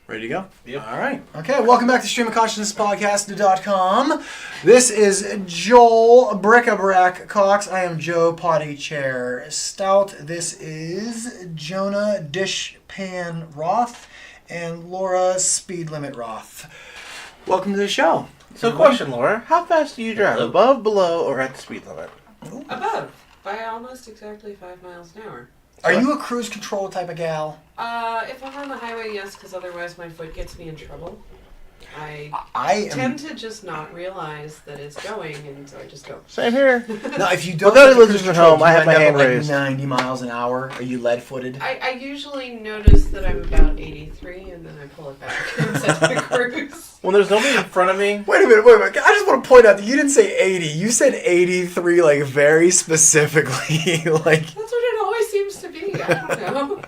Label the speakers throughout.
Speaker 1: Ready to go?
Speaker 2: Yep.
Speaker 1: All right. Okay, welcome back to streamofconsciousnesspodcast.com. This is Joel Brick-a-Brack Cox. I am Joe Potty Chair Stout. This is Jonah Dishpan Roth and Laura Speed Limit Roth. Welcome to the show.
Speaker 2: So, question, Laura. How fast do you drive? Above, below, or at the speed limit?
Speaker 3: Above. By almost exactly 5 miles an hour.
Speaker 1: Are you a cruise control type of gal?
Speaker 3: If I'm on the highway, yes, because otherwise my foot gets me in trouble. I tend to just not realize that it's going, and so I just go.
Speaker 2: Same here.
Speaker 1: No, if you don't
Speaker 2: Without
Speaker 1: have
Speaker 2: a
Speaker 1: cruise
Speaker 2: listener
Speaker 1: control,
Speaker 2: home, I have my hand
Speaker 1: like
Speaker 2: raised.
Speaker 1: 90 miles an hour. Are you lead-footed?
Speaker 3: I usually notice that I'm about 83, and then I pull it back and set my cruise.
Speaker 2: When there's nobody in front of me.
Speaker 1: Wait a minute. I just want to point out that you didn't say 80. You said 83, like, very specifically. Like,
Speaker 3: that's what it always seems to be. I don't know.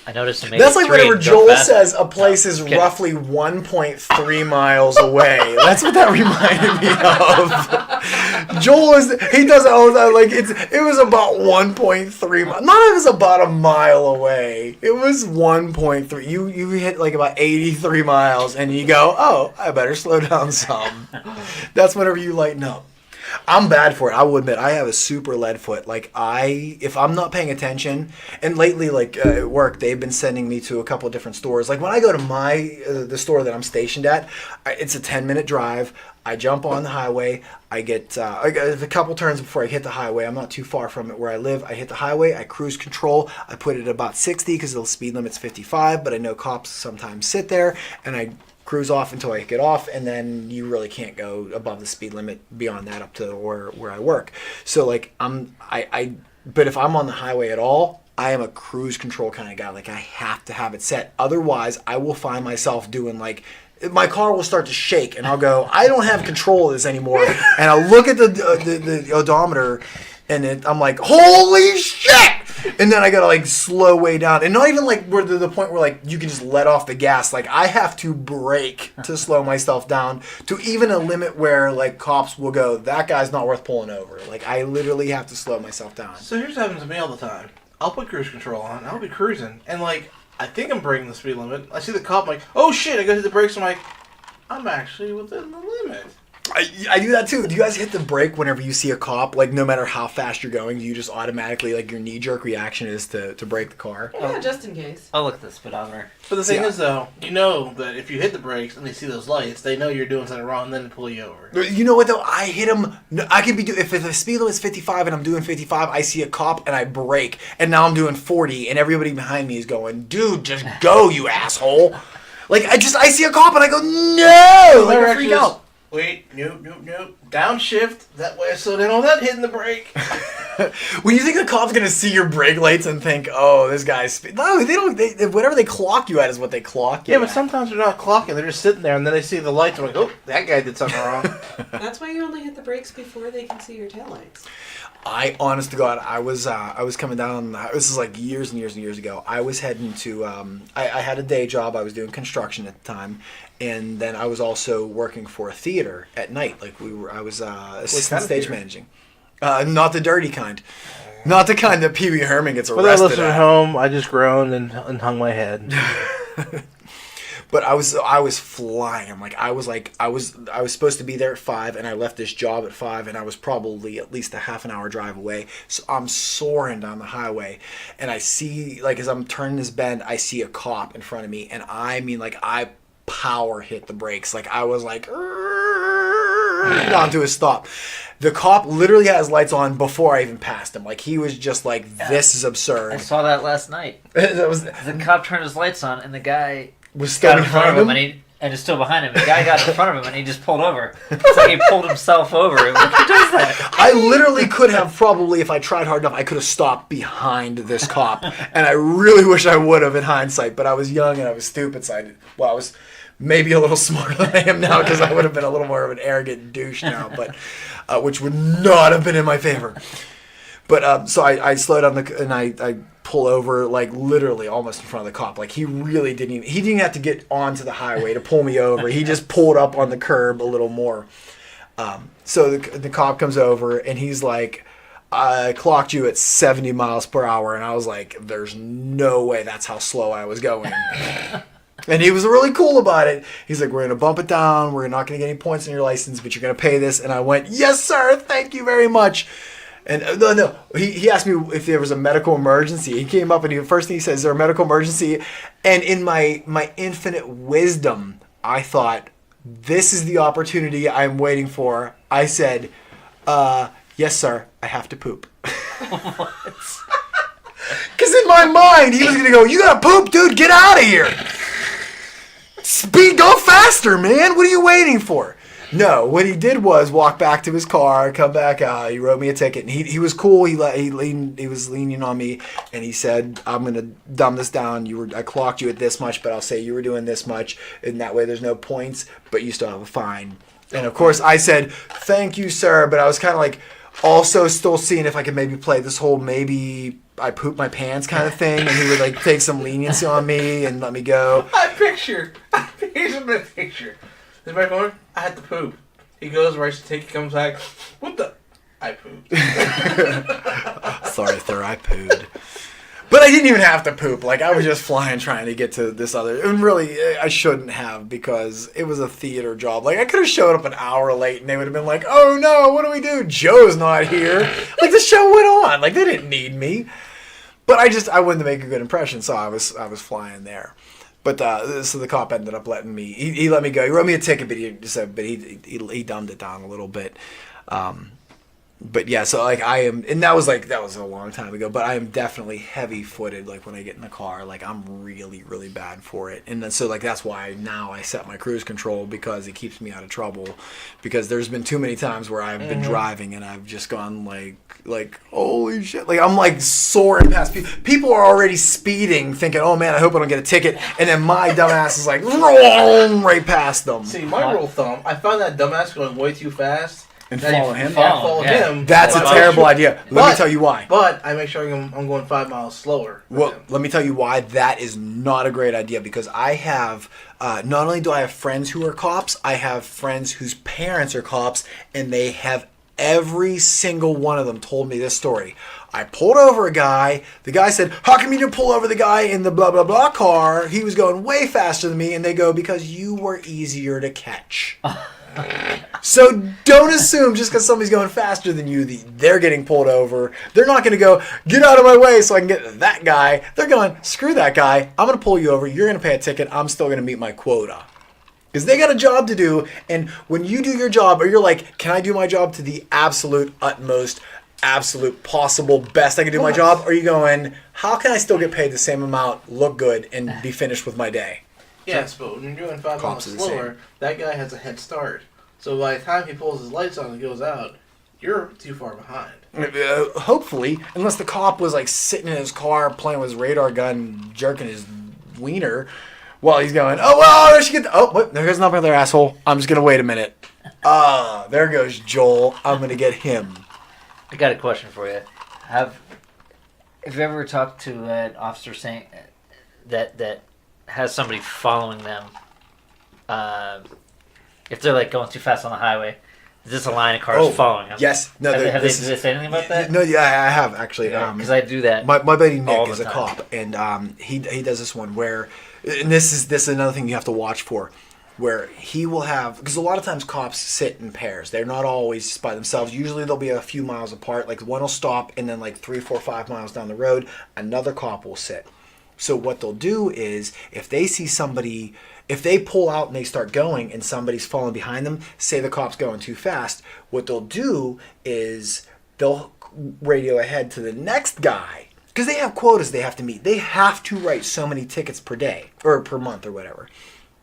Speaker 4: I noticed it.
Speaker 1: That's like whenever Joel says a place is roughly 1.3 miles away. That's what that reminded me of. Joel he does it all the time. Like it was about 1.3 miles. Not it was about a mile away. It was 1.3. You hit like about 83 miles and you go, oh, I better slow down some. That's whenever you lighten up. I'm bad for it. I will admit I have a super lead foot. Like if I'm not paying attention, and lately, like at work, they've been sending me to a couple of different stores. Like when I go to the store that I'm stationed at, it's a 10-minute drive. I jump on the highway. I get a couple turns before I hit the highway. I'm not too far from it where I live. I hit the highway. I cruise control. I put it at about 60 because the speed limit's 55. But I know cops sometimes sit there, and I cruise off until I get off, and then you really can't go above the speed limit beyond that up to where I work. So like but if I'm on the highway at all, I am a cruise control kind of guy. Like I have to have it set. Otherwise, I will find myself doing like my car will start to shake, and I'll go, I don't have control of this anymore. And I'll look at the odometer, and I'm like, holy shit! And then I gotta like slow way down, and not even like we're to the point where like you can just let off the gas. Like I have to brake to slow myself down to even a limit where like cops will go, that guy's not worth pulling over. Like I literally have to slow myself down.
Speaker 2: So here's what happens to me all the time. I'll put cruise control on. I'll be cruising, and like I think I'm breaking the speed limit. I see the cop. I'm like, oh shit! I go hit the brakes. I'm like, I'm actually within the limit.
Speaker 1: I do that too. Do you guys hit the brake whenever you see a cop? Like no matter how fast you're going, you just automatically like your knee-jerk reaction is to brake the car?
Speaker 3: Yeah, just in case.
Speaker 4: I'll look at the speedometer.
Speaker 2: But the thing is though, you know that if you hit the brakes and they see those lights, they know you're doing something wrong, and then they pull you over.
Speaker 1: You know what though? I hit them. I could be if the speed limit is 55 and I'm doing 55, I see a cop and I brake, and now I'm doing 40, and everybody behind me is going, "Dude, just go, you asshole!" Like I see a cop and I go, "No!" Like I freak out.
Speaker 2: Wait, nope. Downshift. That way I slow down all that hitting the brake.
Speaker 1: When you think the cop's going to see your brake lights and think, oh, this guy's... No, they don't. Whatever they clock you at is what they clock you
Speaker 2: Yeah,
Speaker 1: at.
Speaker 2: but sometimes they're not clocking. They're just sitting there, and then they see the lights and like, oh, that guy did something wrong.
Speaker 3: That's why you only hit the brakes before they can see your taillights.
Speaker 1: Honest to God, I was coming down. This is like years and years and years ago. I was heading to. I had a day job. I was doing construction at the time, and then I was also working for a theater at night. Like I was assistant stage managing. Not the dirty kind. Not the kind that Pee Wee Herman gets arrested
Speaker 2: For that listener
Speaker 1: at.
Speaker 2: at home, I just groaned and hung my head.
Speaker 1: But I was flying. I was supposed to be there at 5, and I left this job at 5, and I was probably at least a half an hour drive away. So I'm soaring down the highway, and I see, like, as I'm turning this bend, I see a cop in front of me, and I mean, like, I power hit the brakes. Like, I was like, down to a stop. The cop literally had his lights on before I even passed him. Like, he was just like, this is absurd.
Speaker 4: I saw that last night. The cop turned his lights on, and the guy
Speaker 1: was still
Speaker 4: got in front of him, and is still behind him. The guy got in front of him, and he just pulled over. It's like he pulled himself over. Like, who does that?
Speaker 1: I literally could have probably, if I tried hard enough, I could have stopped behind this cop. And I really wish I would have in hindsight. But I was young and I was stupid, so I was maybe a little smarter than I am now, because I would have been a little more of an arrogant douche now, but which would not have been in my favor. But so I slowed down and I pull over, like, literally almost in front of the cop. Like, he really didn't have to get onto the highway to pull me over. He just pulled up on the curb a little more. So the cop comes over and he's like, I clocked you at 70 miles per hour. And I was like, there's no way that's how slow I was going. And he was really cool about it. He's like, we're going to bump it down. We're not going to get any points on your license, but you're going to pay this. And I went, yes, sir. Thank you very much. And no. He asked me if there was a medical emergency. He came up and the first thing he said, is there a medical emergency? And in my infinite wisdom, I thought, this is the opportunity I'm waiting for. I said, yes, sir. I have to poop. Because in my mind, he was going to go, you got to poop, dude. Get out of here. Speed, go faster, man. What are you waiting for? No, what he did was walk back to his car, come back out. He wrote me a ticket, and he was cool. He was leaning on me, and he said, "I'm gonna dumb this down. I clocked you at this much, but I'll say you were doing this much, and that way there's no points, but you still have a fine." And of course, I said, "Thank you, sir," but I was kind of like also still seeing if I could maybe play this whole maybe I poop my pants kind of thing, and he would like take some leniency on me and let me go.
Speaker 2: Here's a picture. Is my phone? I had to poop. He goes, writes the ticket, comes back. What the? I pooped.
Speaker 1: Sorry, sir, I pooed. But I didn't even have to poop. Like, I was just flying trying to get to this other... And really, I shouldn't have because it was a theater job. Like, I could have showed up an hour late and they would have been like, oh no, what do we do? Joe's not here. Like, the show went on. Like, they didn't need me. But I wanted to make a good impression, so I was flying there. But so the cop ended up letting me. He let me go. He wrote me a ticket, but he dumbed it down a little bit. But yeah, so like I am, and that was a long time ago. But I am definitely heavy-footed. Like when I get in the car, like I'm really, really bad for it. And then, so like that's why now I set my cruise control because it keeps me out of trouble. Because there's been too many times where I've been driving and I've just gone like holy shit, like I'm like soaring past people. People are already speeding, thinking, oh man, I hope I don't get a ticket. And then my dumbass is like right past them.
Speaker 2: See, my rule of thumb, I found that dumbass going way too fast.
Speaker 1: And follow him?
Speaker 2: Follow him.
Speaker 1: That's a terrible idea. Let me tell you why.
Speaker 2: But I make sure I'm going 5 miles slower.
Speaker 1: Well, let me tell you why that is not a great idea. Because I have, not only do I have friends who are cops, I have friends whose parents are cops, and they have every single one of them told me this story. I pulled over a guy. The guy said, how come you didn't pull over the guy in the blah, blah, blah car? He was going way faster than me. And they go, because you were easier to catch. So don't assume just because somebody's going faster than you, they're getting pulled over. They're not going to go, get out of my way so I can get that guy. They're going, screw that guy. I'm going to pull you over. You're going to pay a ticket. I'm still going to meet my quota. Because they got a job to do. And when you do your job, or you're like, can I do my job to the absolute utmost, absolute possible best I can do my job? Or are you going, how can I still get paid the same amount, look good, and be finished with my day?
Speaker 2: Yes, but when you're doing 5 miles slower, that guy has a head start. So by the time he pulls his lights on and goes out, you're too far behind.
Speaker 1: Hopefully, unless the cop was like sitting in his car playing with his radar gun, jerking his wiener while he's going, oh, well, there she get. There goes another asshole. I'm just going to wait a minute. There goes Joel. I'm going to get him.
Speaker 4: I got a question for you. Have you ever talked to an officer saying that has somebody following them? If they're like going too fast on the highway, is this a line of cars following them?
Speaker 1: Yes. No.
Speaker 4: Have they said anything about that?
Speaker 1: No. Yeah, I have actually.
Speaker 4: Because I do that.
Speaker 1: My buddy Nick is a cop, and he does this one where, and this is another thing you have to watch for, where he will have, because a lot of times cops sit in pairs. They're not always by themselves. Usually they'll be a few miles apart. Like one will stop, and then like 3, 4, 5 miles down the road, another cop will sit. So what they'll do is, if they see somebody, if they pull out and they start going and somebody's falling behind them, say the cop's going too fast, what they'll do is they'll radio ahead to the next guy, because they have quotas they have to meet. They have to write so many tickets per day or per month or whatever.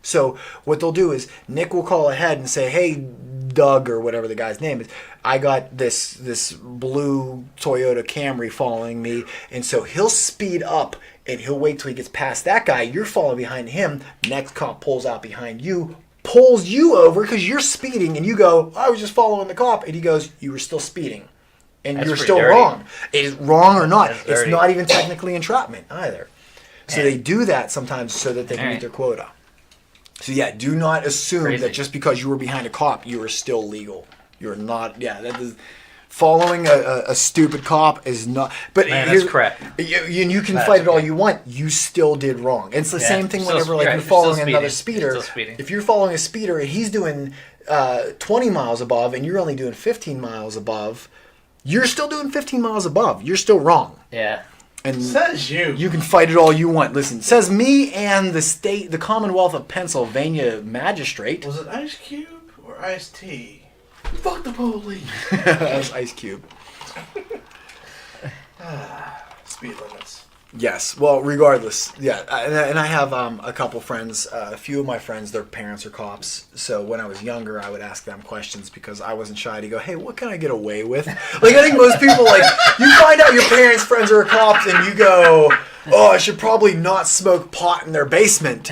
Speaker 1: So what they'll do is Nick will call ahead and say, hey, Doug, or whatever the guy's name is, I got this blue Toyota Camry following me. And so he'll speed up and he'll wait till he gets past that guy. You're following behind him. Next cop pulls out behind you, pulls you over because you're speeding. And you go, I was just following the cop. And he goes, you were still speeding. And you're still wrong. It is wrong or not. It's not even technically entrapment either. So they do that sometimes so that they can meet their quota. So yeah, do not assume that just because you were behind a cop, you are still legal. You're not. Yeah, that is Following a stupid cop is not. But
Speaker 4: Man, that's crap.
Speaker 1: You can fight it all you want. You still did wrong. It's the same thing whenever you're following another speeder. If you're following a speeder and he's doing 20 miles above and you're only doing 15 miles above, you're still doing 15 miles above. You're still wrong.
Speaker 4: Yeah.
Speaker 1: And
Speaker 2: says you.
Speaker 1: You can fight it all you want. Listen, says me and the Commonwealth of Pennsylvania magistrate.
Speaker 2: Was it Ice Cube or Ice T? Fuck the police.
Speaker 1: That was Ice Cube.
Speaker 2: Speed limits.
Speaker 1: Yes. Well, regardless, yeah. And I have a couple friends. A few of my friends, their parents are cops. So when I was younger, I would ask them questions because I wasn't shy to go, "Hey, what can I get away with?" Like I think most people, like you find out your parents' friends are cops, and you go, "Oh, I should probably not smoke pot in their basement."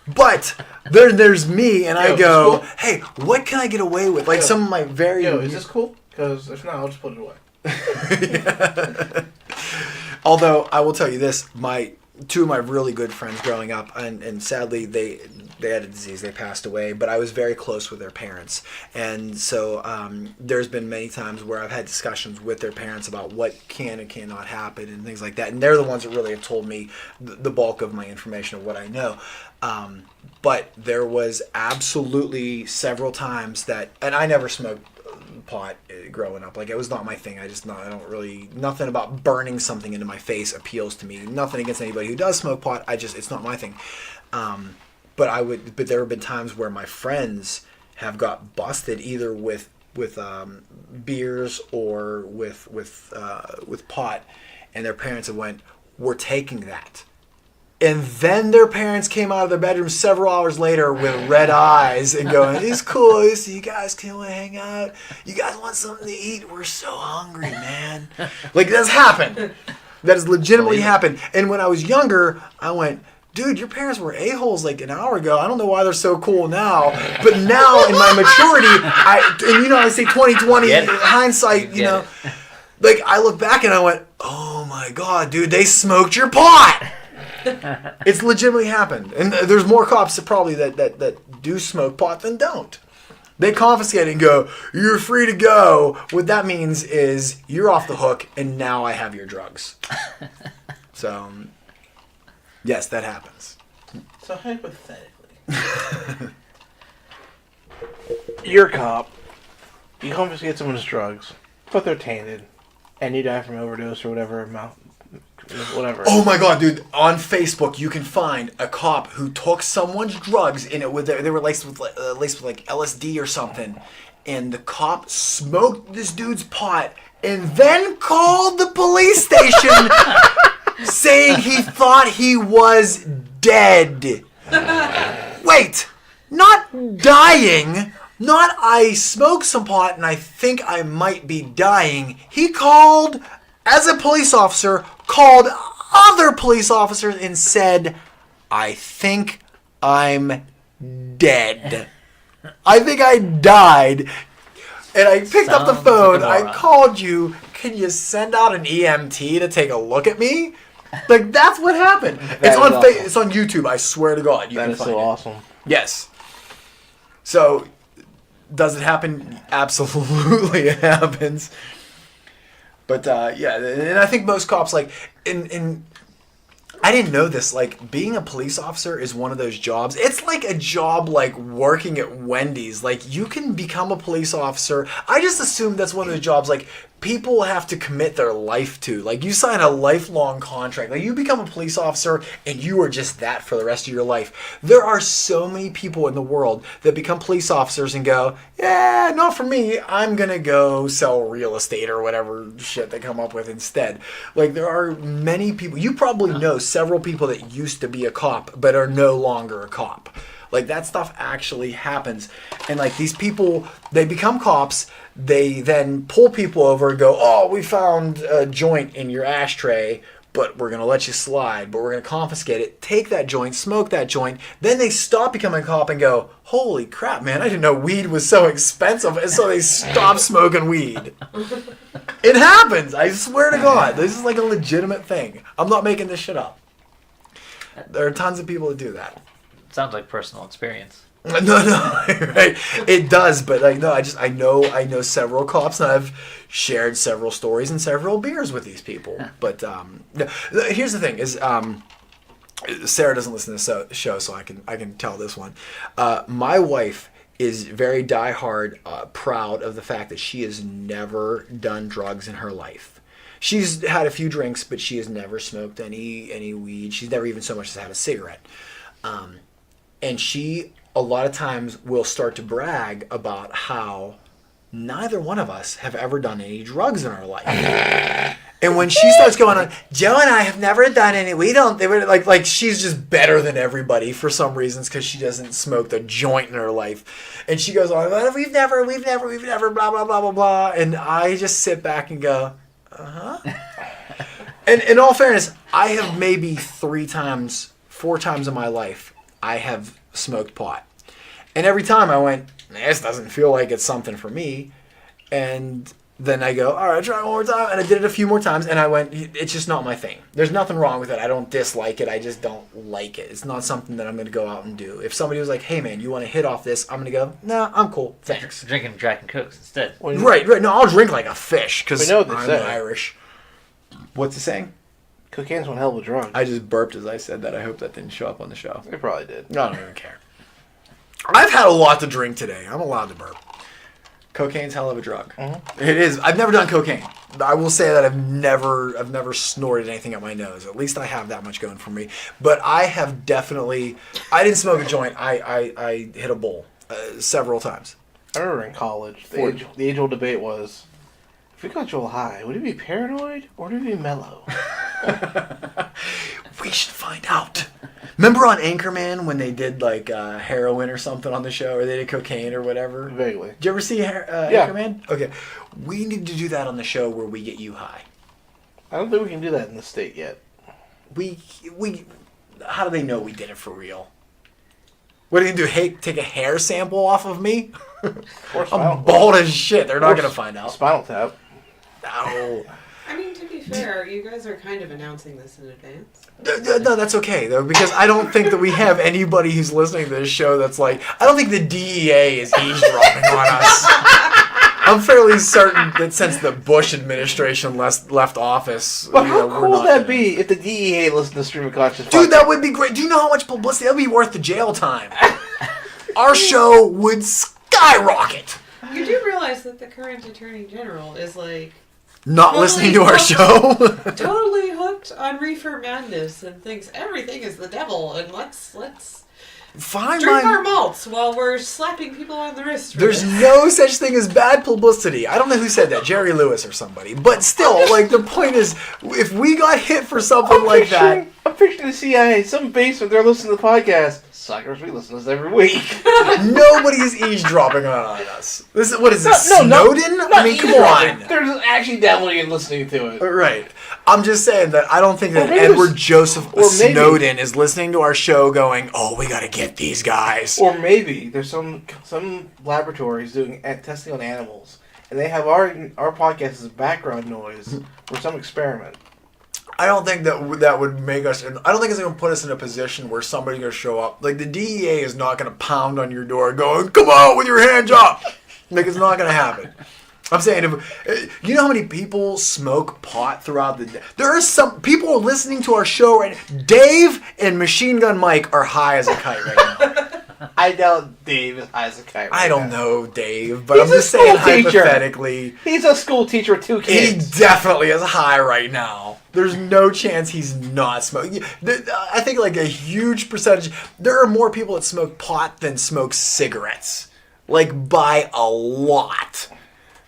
Speaker 1: But there's me, and I go, cool? "Hey, what can I get away with?" Like some of my very.
Speaker 2: Yo, is this cool? Because if not, I'll just put it away.
Speaker 1: Yeah. Although I will tell you this, two of my really good friends growing up, and sadly they had a disease, they passed away, but I was very close with their parents, and so there's been many times where I've had discussions with their parents about what can and cannot happen and things like that, and they're the ones that really have told me the bulk of my information of what I know. But there was absolutely several times that, and I never smoked pot growing up. Like, it was not my thing. I don't really, nothing about burning something into my face appeals to me. Nothing against anybody who does smoke pot. It's not my thing. But there have been times where my friends have got busted either with beers or with pot, and their parents have went, "We're taking that." And then their parents came out of their bedroom several hours later with red eyes and going, "It's cool. So you guys can hang out. You guys want something to eat? We're so hungry, man." Like, that's happened. That has legitimately happened. And when I was younger, I went, "Dude, your parents were a-holes like an hour ago. I don't know why they're so cool now." But now, in my maturity, and I say 20/20 hindsight, like, I look back and I went, "Oh my God, dude, they smoked your pot." It's legitimately happened, and there's more cops that probably that do smoke pot than don't. They confiscate it and go, "You're free to go." What that means is you're off the hook, and now I have your drugs. So, yes, that happens.
Speaker 2: So hypothetically, you're a cop. You confiscate someone's drugs, but they're tainted, and you die from overdose or whatever. Whatever.
Speaker 1: Oh my God, dude! On Facebook, you can find a cop who took someone's drugs and they were laced with like LSD or something, and the cop smoked this dude's pot and then called the police station saying he thought he was dead. Wait, not dying. Not I smoked some pot and I think I might be dying. He called, as a police officer, called other police officers and said, "I think I'm dead. I think I died." And I picked up the phone. I called you. "Can you send out an EMT to take a look at me?" Like, that's what happened. It's on YouTube. I swear to God.
Speaker 2: That is so awesome.
Speaker 1: Yes. So, does it happen? Absolutely, it happens. But, yeah, and I think most cops, like, I didn't know this, like, being a police officer is one of those jobs. It's like a job like working at Wendy's. Like, you can become a police officer. I just assumed that's one of those jobs, like, people have to commit their life to. Like, you sign a lifelong contract. Like, you become a police officer and you are just that for the rest of your life. There are so many people in the world that become police officers and go, "Yeah, not for me. I'm going to go sell real estate," or whatever shit they come up with instead. Like, there are many people. You probably know several people that used to be a cop but are no longer a cop. Like, that stuff actually happens. And, like, these people, they become cops. They then pull people over and go, "Oh, we found a joint in your ashtray, but we're going to let you slide, but we're going to confiscate it." Take that joint, smoke that joint. Then they stop becoming a cop and go, "Holy crap, man, I didn't know weed was so expensive." And so they stop smoking weed. It happens. I swear to God. This is like a legitimate thing. I'm not making this shit up. There are tons of people that do that.
Speaker 4: sounds like personal experience.
Speaker 1: No, right? It does, but like no, I know several cops, and I've shared several stories and several beers with these people. But no, here's the thing: is Sarah doesn't listen to the show, so I can tell this one. My wife is very diehard proud of the fact that she has never done drugs in her life. She's had a few drinks, but she has never smoked any weed. She's never even so much as had a cigarette. And she, a lot of times, will start to brag about how neither one of us have ever done any drugs in our life. And when she starts going on, Joe and I have never done any. They were like she's just better than everybody for some reasons because she doesn't smoke a joint in her life. And she goes on, well, we've never, blah, blah, blah, blah, blah. And I just sit back and go, And in all fairness, I have maybe 4 times in my life, I have smoked pot. And every time I went, this doesn't feel like it's something for me. And then I go, all right, try it one more time. And I did it a few more times, and I went, it's just not my thing. There's nothing wrong with it. I don't dislike it. I just don't like it. It's not something that I'm going to go out and do. If somebody was like, hey, man, you want to hit off this? I'm going to go, nah, I'm cool. Thanks.
Speaker 4: Drinking Jack and Cokes instead.
Speaker 1: Right. No, I'll drink like a fish because I'm
Speaker 2: say.
Speaker 1: Irish. What's the saying?
Speaker 2: Cocaine's one hell of a drug.
Speaker 1: I just burped as I said that. I hope that didn't show up on the show.
Speaker 2: It probably did.
Speaker 1: No, I don't even care. I've had a lot to drink today. I'm allowed to burp. Cocaine's hell of a drug. Mm-hmm. It is. I've never done cocaine. I will say that I've never snorted anything up my nose. At least I have that much going for me. But I have definitely. I didn't smoke a joint. I hit a bowl several times.
Speaker 2: I remember in college, the age-old debate was, if we got Joel high, would he be paranoid or would he be mellow?
Speaker 1: We should find out. Remember on Anchorman when they did like heroin or something on the show, or they did cocaine or whatever?
Speaker 2: Vaguely.
Speaker 1: Did you ever see Anchorman? Okay. We need to do that on the show where we get you high.
Speaker 2: I don't think we can do that in the state yet.
Speaker 1: We how do they know we did it for real? What are you going to do? Hey, take a hair sample off of me? I'm bald as shit. They're not going to find out.
Speaker 2: Spinal Tap.
Speaker 1: No.
Speaker 3: I mean, to be fair, you guys are kind of announcing this in advance.
Speaker 1: No, that's okay, though, because I don't think that we have anybody who's listening to this show that's like, I don't think the DEA is eavesdropping on us. I'm fairly certain that since the Bush administration left office...
Speaker 2: But how cool would that be if the DEA listened to Stream of Conscious?
Speaker 1: Dude, that would be great. Do you know how much publicity? That would be worth the jail time. Our show would skyrocket.
Speaker 3: You do realize that the current Attorney General is like...
Speaker 1: Not totally listening to our show?
Speaker 3: Totally hooked on reefer madness and thinks everything is the devil and let's drink our malts while we're slapping people on the wrist.
Speaker 1: There's no such thing as bad publicity. I don't know who said that, Jerry Lewis or somebody. But still, like, the point is, if we got hit for something like that...
Speaker 2: I'm picturing the CIA, some basement, they're listening to the podcast. Suckers, we listen to this every week.
Speaker 1: Nobody's eedropping on us. What is this, Snowden? I mean, come on.
Speaker 2: They're actually downloading and listening to it.
Speaker 1: Right. I'm just saying that I don't think that Edward Joseph Snowden is listening to our show going, oh, we got to get these guys.
Speaker 2: Or maybe there's some laboratories doing testing on animals, and they have our podcast as background noise for some experiment.
Speaker 1: I don't think that would make us... I don't think it's going to put us in a position where somebody's going to show up. Like, the DEA is not going to pound on your door going, come out with your hands up! Like, it's not going to happen. I'm saying, you know how many people smoke pot throughout the day? There are some people listening to our show right now. Dave and Machine Gun Mike are high as a kite right now.
Speaker 2: I doubt Dave is high as a kite right
Speaker 1: I don't
Speaker 2: now.
Speaker 1: know Dave, but I'm just saying hypothetically.
Speaker 2: He's a school teacher with 2 kids.
Speaker 1: He definitely is high right now. There's no chance he's not smoking. I think like a huge percentage, there are more people that smoke pot than smoke cigarettes. Like by a lot.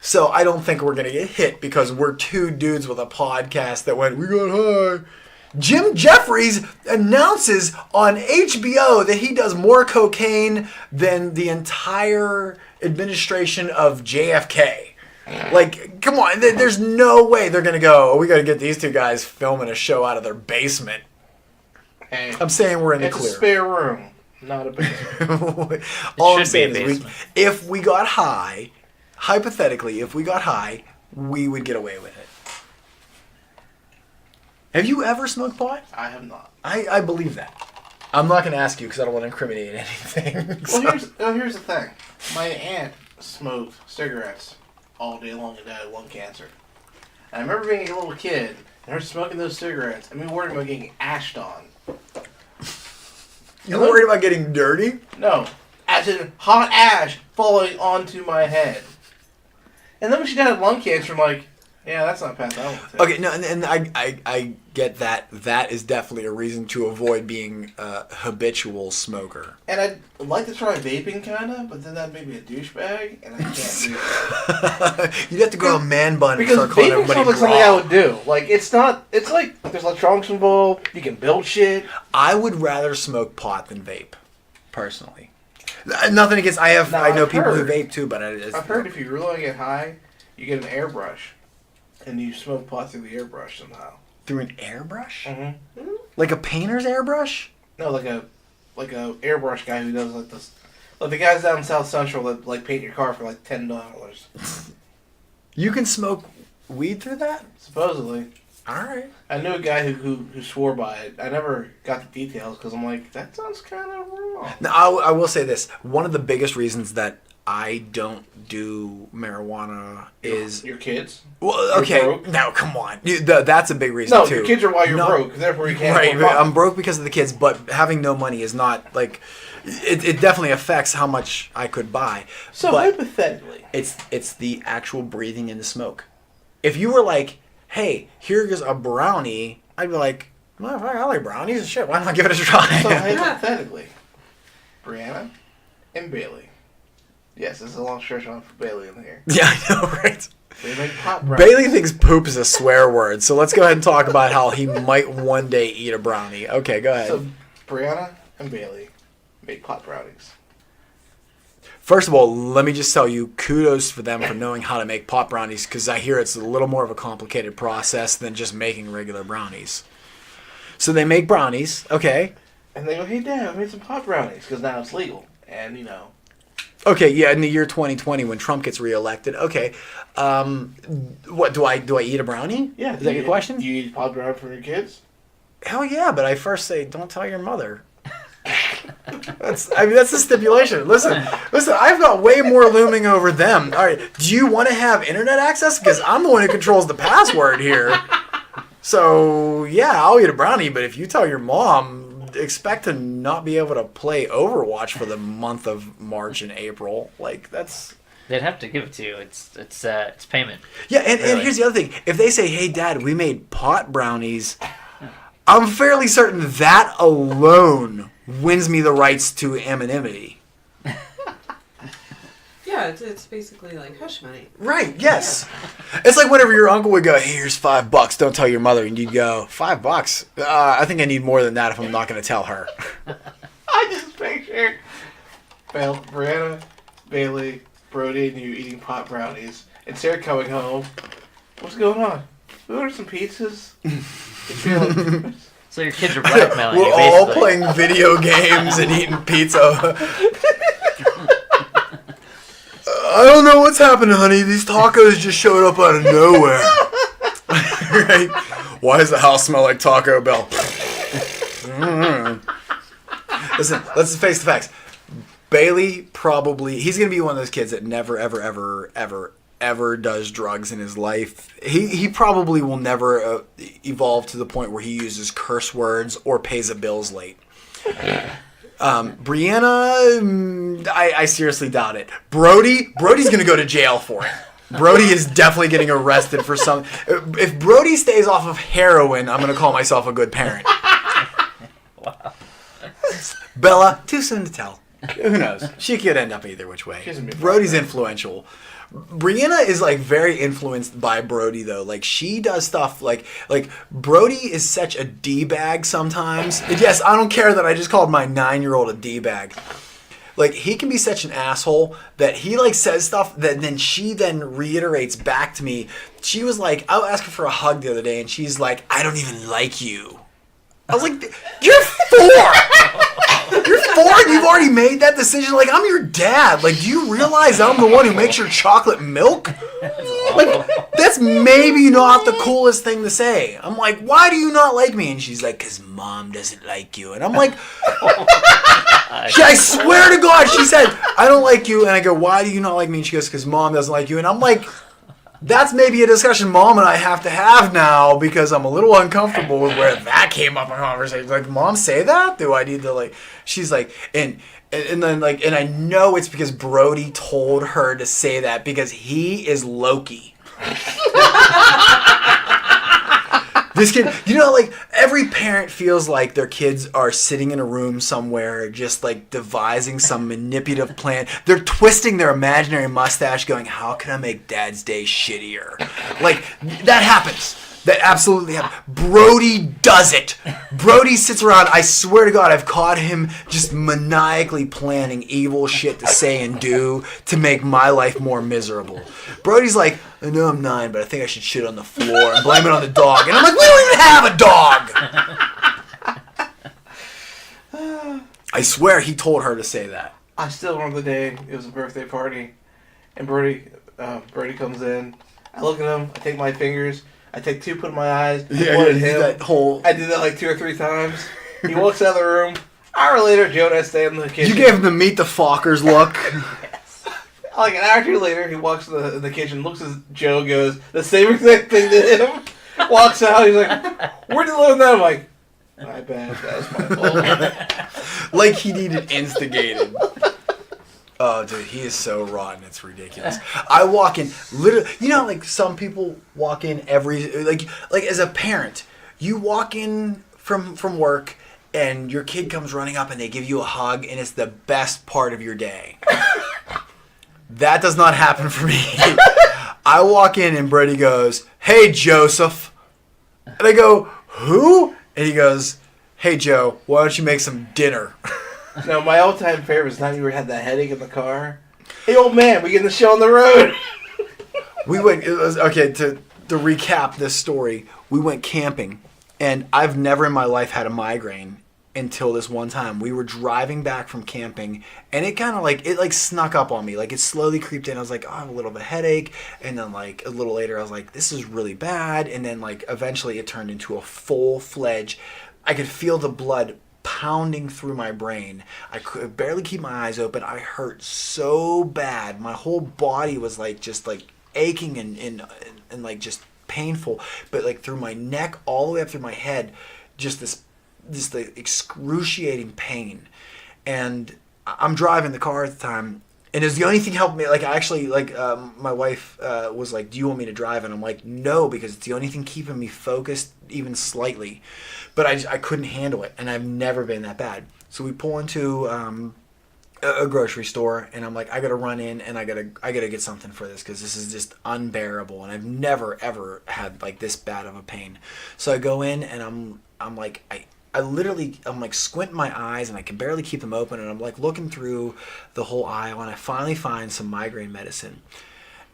Speaker 1: So I don't think we're going to get hit because we're 2 dudes with a podcast that went, we got high. Jim Jeffries announces on HBO that he does more cocaine than the entire administration of JFK. Like, come on, there's no way they're going to go, we got to get these 2 guys filming a show out of their basement.
Speaker 2: Hey,
Speaker 1: I'm saying we're in the clear.
Speaker 2: It's a spare room, not a basement.
Speaker 1: All I'm saying is if we got high, hypothetically, if we got high, we would get away with it. Have you ever smoked pot?
Speaker 2: I have not.
Speaker 1: I believe that. I'm not going to ask you because I don't want to incriminate anything.
Speaker 2: Well, here's the thing. My aunt smoked cigarettes all day long and died of lung cancer. And I remember being a little kid and her smoking those cigarettes and me worrying about getting ashed on.
Speaker 1: You worried about getting dirty?
Speaker 2: No. As in hot ash falling onto my head. And then when she died of lung cancer, I'm like, yeah, that's not past that one.
Speaker 1: Okay, no, and I get that. That is definitely a reason to avoid being a habitual smoker.
Speaker 2: And I'd like to try vaping, kind of, but then that'd make me a douchebag, and I can't do that.
Speaker 1: You'd have to go a man bun and
Speaker 2: because
Speaker 1: start calling
Speaker 2: vaping
Speaker 1: everybody
Speaker 2: sounds like
Speaker 1: bra.
Speaker 2: something I would do. Like, it's like, there's electronics involved, you can build shit.
Speaker 1: I would rather smoke pot than vape, personally. Nothing against, I know people who vape too, but
Speaker 2: I've heard if you really want to get high, you get an airbrush. And you smoke pot through the airbrush somehow.
Speaker 1: Through an airbrush?
Speaker 2: Mm-hmm.
Speaker 1: Like a painter's airbrush?
Speaker 2: No, like a airbrush guy who does like this. Like the guys down in South Central that like paint your car for like $10.
Speaker 1: You can smoke weed through that?
Speaker 2: Supposedly.
Speaker 1: Alright.
Speaker 2: I knew a guy who swore by it. I never got the details because I'm like, that sounds kind of wrong.
Speaker 1: Now, I will say this. One of the biggest reasons that I don't do marijuana is...
Speaker 2: Your kids?
Speaker 1: Well, okay. No, come on. That's a big reason, too.
Speaker 2: No, your kids are why you're broke. Therefore, you can't afford pot.
Speaker 1: I'm broke because of the kids, but having no money is not, like... It definitely affects how much I could buy.
Speaker 2: So,
Speaker 1: but
Speaker 2: hypothetically...
Speaker 1: It's the actual breathing in the smoke. If you were like, hey, here's a brownie, I'd be like, well, I like brownies and shit. Why not give it a try?
Speaker 2: So, hypothetically, Brianna and Bailey... Yes, there's a long stretch on for Bailey in here.
Speaker 1: Yeah, I know, right?
Speaker 2: They make pot brownies.
Speaker 1: Bailey thinks poop is a swear word, so let's go ahead and talk about how he might one day eat a brownie. Okay, go ahead.
Speaker 2: So, Brianna and Bailey make pot brownies.
Speaker 1: First of all, let me just tell you, kudos for them for knowing how to make pot brownies, because I hear it's a little more of a complicated process than just making regular brownies. So they make brownies, okay.
Speaker 2: And they go, hey, Dad, I made some pot brownies, because now it's legal. And, you know...
Speaker 1: Okay, yeah, in the year 2020 when Trump gets reelected. Okay, what do I eat a brownie?
Speaker 2: Yeah,
Speaker 1: is that your question?
Speaker 2: Do you eat pot brownie for your kids?
Speaker 1: Hell yeah, but I first say don't tell your mother. That's the stipulation. Listen, I've got way more looming over them. All right, do you want to have internet access? Because I'm the one who controls the password here. So yeah, I'll eat a brownie, but if you tell your mom, expect to not be able to play Overwatch for the month of March and April. Like, that's...
Speaker 4: They'd have to give it to you. It's payment.
Speaker 1: Yeah, and here's the other thing. If they say, hey, Dad, we made pot brownies, I'm fairly certain that alone wins me the rights to anonymity.
Speaker 3: Yeah, it's basically like hush money.
Speaker 1: Right, yes. Yeah. It's like whenever your uncle would go, hey, here's $5, don't tell your mother. And you'd go, $5? I think I need more than that if I'm not going to tell her.
Speaker 2: I just picture Brianna, Bailey, Brody, and you eating pot brownies. And Sarah coming home. What's going on? We ordered some pizzas.
Speaker 4: So your kids are blackmailing you,
Speaker 1: We're all playing video games and eating pizza. I don't know what's happening, honey. These tacos just showed up out of nowhere. Right? Why does the house smell like Taco Bell? Listen, let's face the facts. Bailey probably... He's going to be one of those kids that never, ever, ever, ever, ever does drugs in his life. He probably will never evolve to the point where he uses curse words or pays a bills late. Brianna, I seriously doubt it. Brody's going to go to jail for it. Brody is definitely getting arrested for some... If Brody stays off of heroin, I'm going to call myself a good parent.
Speaker 4: Wow.
Speaker 1: Bella, too soon to tell. Who knows? She could end up either which way. Brody's influential. Brianna is like very influenced by Brody though. Like she does stuff like Brody is such a D-bag sometimes. And yes, I don't care that I just called my 9-year-old a D-bag. Like he can be such an asshole that he like says stuff that then she then reiterates back to me. She was like, I asked her for a hug the other day and she's like, I don't even like you. I was like, you're 4! You're 4 and you've already made that decision? Like, I'm your dad. Like, do you realize I'm the one who makes your chocolate milk? Like, that's maybe not the coolest thing to say. I'm like, why do you not like me? And she's like, because Mom doesn't like you. And I'm like, I swear to God, she said, I don't like you. And I go, why do you not like me? And she goes, because Mom doesn't like you. And I'm like, that's maybe a discussion Mom and I have to have now because I'm a little uncomfortable with where that came up in conversation. Like, Mom, say that? Do I need to, like, she's like, and then, like, and I know it's because Brody told her to say that because he is Loki. This kid, you know, like, every parent feels like their kids are sitting in a room somewhere just, like, devising some manipulative plan. They're twisting their imaginary mustache going, how can I make Dad's day shittier? Like, that happens. That absolutely happens. Brody does it. Brody sits around. I swear to God, I've caught him just maniacally planning evil shit to say and do to make my life more miserable. Brody's like, I know I'm 9, but I think I should shit on the floor and blame it on the dog. And I'm like, we don't even have a dog. I swear he told her to say that.
Speaker 2: I still remember the day. It was a birthday party, and Brody comes in. I look at him. I take my fingers. I take 2, put in my eyes.
Speaker 1: Yeah,
Speaker 2: one at him.
Speaker 1: that whole...
Speaker 2: I did that like 2 or 3 times. He walks out of the room. Hour later, Joe and I stay in the kitchen.
Speaker 1: You gave him the meet the Fockers look.
Speaker 2: Yes. Like an hour or 2 later, he walks in the kitchen, looks at Joe, goes the same exact thing to him. Walks out. He's like, "Where'd you learn that?" I'm like, "My bad. That was my fault."
Speaker 1: Like he needed instigated. Oh, dude, he is so rotten. It's ridiculous. I walk in, literally, you know, like some people walk in like as a parent, you walk in from work and your kid comes running up and they give you a hug and it's the best part of your day. That does not happen for me. I walk in and Brady goes, "Hey, Joseph." And I go, "Who?" And he goes, "Hey, Joe, why don't you make some dinner?"
Speaker 2: No, my all-time favorite is the time you had that headache in the car. Hey, old man, we getting the show on the road.
Speaker 1: We went, okay, to recap this story, we went camping, and I've never in my life had a migraine until this one time. We were driving back from camping, and it kind of like, it like snuck up on me. Like, it slowly creeped in. I was like, oh, I have a little bit of a headache, and then like a little later, I was like, this is really bad, and then like eventually it turned into a full-fledged, I could feel the blood pounding through my brain. I could barely keep my eyes open. I hurt so bad. My whole body was like just like aching and like just painful. But like through my neck all the way up through my head, just this like excruciating pain. And I'm driving the car at the time. And it was the only thing helped me. Like, I actually, like, my wife was like, do you want me to drive? And I'm like, no, because it's the only thing keeping me focused even slightly. But I couldn't handle it, and I've never been that bad. So we pull into a grocery store, and I'm like, I got to run in, and I gotta get something for this, because this is just unbearable. And I've never, ever had, like, this bad of a pain. So I go in, and I'm like, I'm like squinting my eyes and I can barely keep them open, and I'm like looking through the whole aisle, and I finally find some migraine medicine.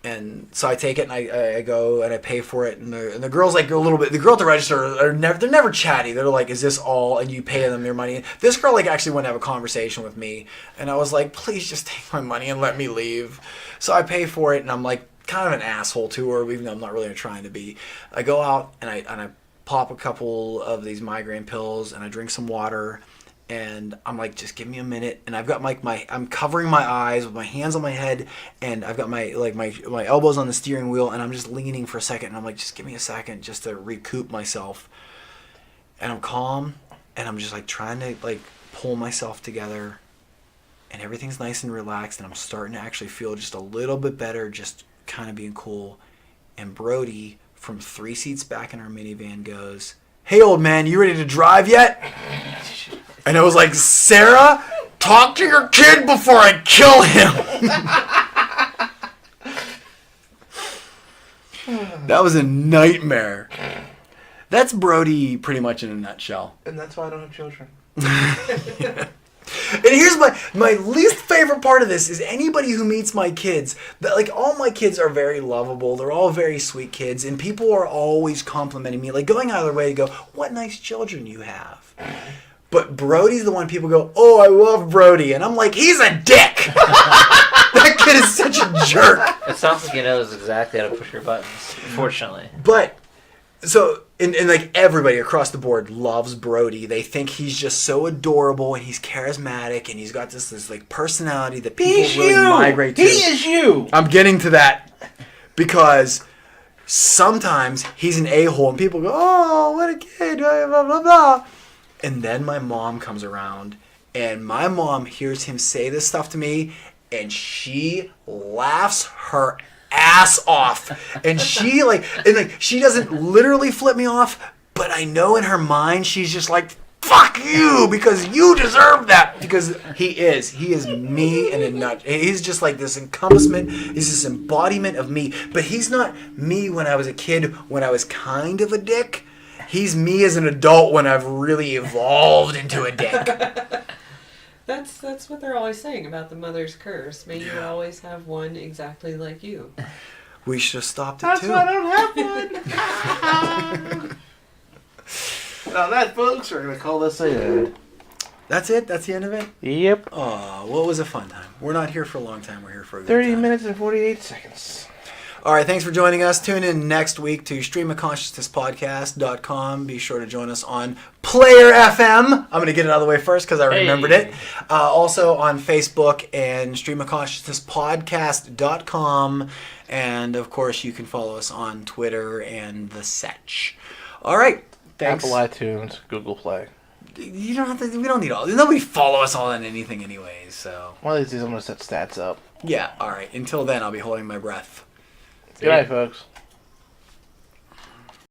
Speaker 1: And so I take it and I go and I pay for it, and the girls like go a little bit. The girl at the register they're never chatty. They're like, "Is this all?" And you pay them their money. This girl like actually wanted to have a conversation with me, and I was like, "Please just take my money and let me leave." So I pay for it, and I'm like kind of an asshole to her, even though I'm not really trying to be. I go out and I pop a couple of these migraine pills, and I drink some water, and I'm like, just give me a minute. And I've got I'm covering my eyes with my hands on my head, and I've got my elbows on the steering wheel, and I'm just leaning for a second, and I'm like, just give me a second just to recoup myself. And I'm calm, and I'm just like trying to like pull myself together, and everything's nice and relaxed, and I'm starting to actually feel just a little bit better, just kind of being cool. And Brody, from 3 seats back in our minivan, goes, "Hey, old man, you ready to drive yet?" And I was like, "Sarah, talk to your kid before I kill him." That was a nightmare. That's Brody pretty much in a nutshell.
Speaker 2: And that's why I don't have children.
Speaker 1: Yeah. And here's my least favorite part of this is anybody who meets my kids. Like, all my kids are very lovable. They're all very sweet kids. And people are always complimenting me, like going out of their way to go, "What nice children you have." But Brody's the one people go, "Oh, I love Brody." And I'm like, he's a dick. That kid is such a jerk.
Speaker 4: It sounds like he knows exactly how to push your buttons, unfortunately.
Speaker 1: But, so, and like everybody across the board loves Brody. They think he's just so adorable and he's charismatic and he's got this like personality that people really migrate to.
Speaker 2: He is you.
Speaker 1: I'm getting to that because sometimes he's an a-hole and people go, oh, what a kid, blah, blah, blah. And then my mom comes around and my mom hears him say this stuff to me and she laughs her ass off. And she she doesn't literally flip me off, but I know in her mind she's just like, fuck you, because you deserve that. Because he is me in a nut. He's just like this encompassment. He's this embodiment of me. But he's not me when I was a kid, when I was kind of a dick. He's me as an adult when I've really evolved into a dick.
Speaker 3: That's what they're always saying about the mother's curse. May you always have one exactly like you.
Speaker 1: We should have stopped it too.
Speaker 2: That's why I don't have one. On that, folks, we're going to call this a end.
Speaker 1: That's it? That's the end of it?
Speaker 2: Yep.
Speaker 1: Oh, what was a fun time. We're not here for a long time. We're here for a good
Speaker 2: 30
Speaker 1: time.
Speaker 2: minutes and 48 seconds.
Speaker 1: All right, thanks for joining us. Tune in next week to streamofconsciousnesspodcast.com. Be sure to join us on Player FM. I'm going to get it out of the way first because I remembered it. Also on Facebook and streamofconsciousnesspodcast.com. And, of course, you can follow us on Twitter and the Setch. All right. Thanks.
Speaker 2: Apple iTunes, Google Play.
Speaker 1: You don't have to. We don't need all. Nobody follow us all on anything, anyways. So
Speaker 2: One of these days, I'm going to set stats up.
Speaker 1: yeah. All right. Until then, I'll be holding my breath.
Speaker 2: Good night, folks.